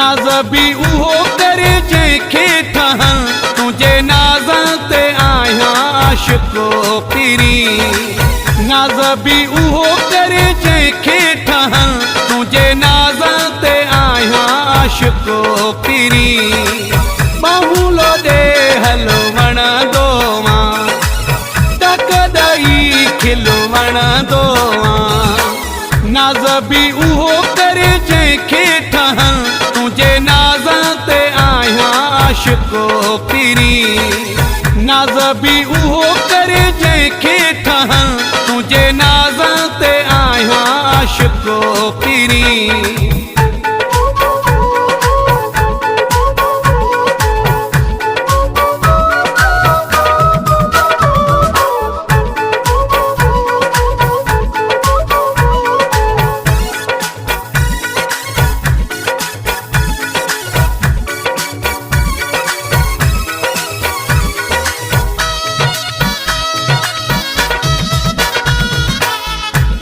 नाज़ बि उहो करे जंहिंखे ठहां तुंहिंजे नाज़ ते आहियां आशिको किरी नाज़ बि उहो करे जंहिंखे ठहां तुंहिंजे नाज़ ते आहियां आशिको किरी बाहुलो ॾे हलो वणंदो मां टक ॾेई खिलो वणंदो नाज़ बि उहो करे जंहिंखे ठहां तुंहिंजे नाज़ ते आहियां आशिको किरी नाज़ बि उहो करे जंहिंखे ठहां तुंहिंजे नाज़ ते आहियां आशिको किरी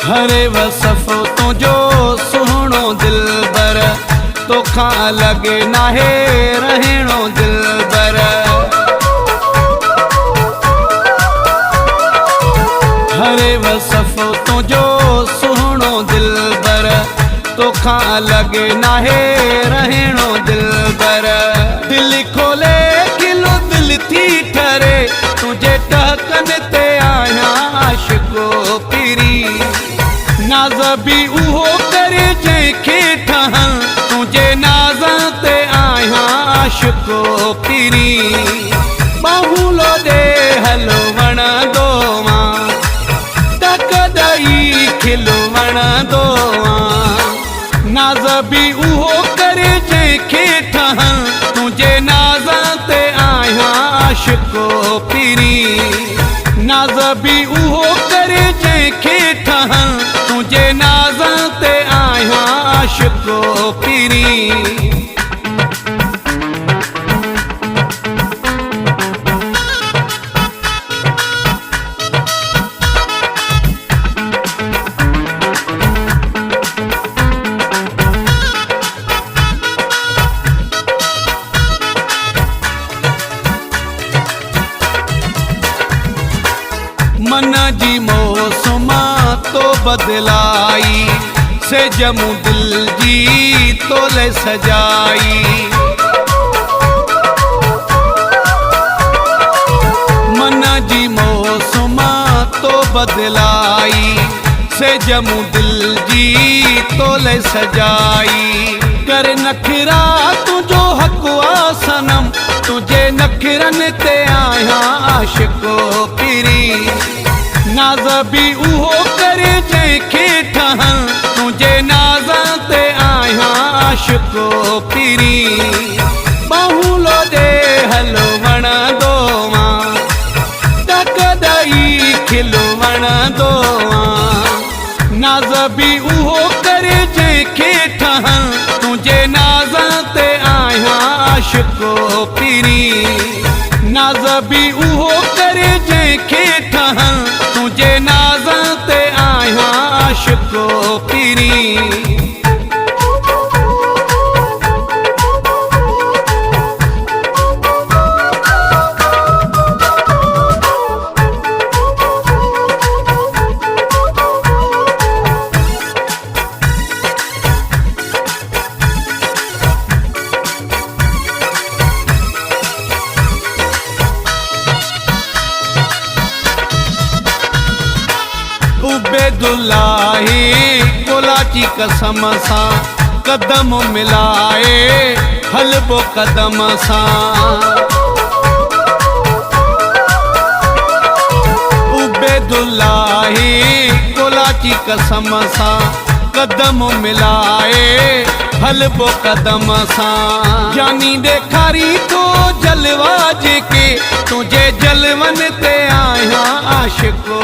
हरे वसफ़ो तुंहिंजो सुहिणो दिलबर तोखां अलॻि नाहे रहणो दिलबर हरे वसफ़ो तुंहिंजो सुहिणो दिलबर तोखां अलॻि नाहे रहणो दिलबर दिल खोले खिलो दिल थी ठरे तुंहिंजे टहकनि ते आहियां आशिको किरी नाज़ बि उहो करे जंहिंखे ठहां तुंहिंजे नाज़ ते आहियां आशिको किरी बाहुलो ॾे हलो वणंदो मां टक ॾेई खिलो वणंदो नाज़ बि उहो करे जंहिंखे ठहां तुंहिंजे नाज़ ते आहियां आशिको किरी नाज़ बि उहो करे जंहिंखे ठहां तुंहिंजे नाज़ ते आहियां आशिको किरी मन जी मौसम तो बदलाई से जमू दिल जी तोले सजाई मन जी मौसम तो बदलाई से जमू दिल जी तोले सजाई कर नखरा तुझो हक़ आ सनम तुझे नखरन ते आहियां आशिको किरी नाज़ बि उहो करे जंहिंखे ठहां तुंहिंजे नाज़ ते आहियां आशिको किरी बाहुलो ॾे हलो वणंदो मां टक ॾेई खिलो वणंदो नाज़ बि उहो करे जंहिंखे ठहां तुंहिंजे नाज़ ते आहियां आशिको किरी नाज़ बि उहो करे जंहिंखे ठहां तुंहिंजे नाज़ ते आहियां आशिको किरी उबेदुल्लाही कोलाची कसम सां कदम मिलाए हलबो कदम सां उबेदुल्लाही कोलाची कसम सां कदम मिलाए हलबो कदम सां जानी ॾेखारी तो जलवा जेके तुंहिंजे जलवन ते आहियां आशिको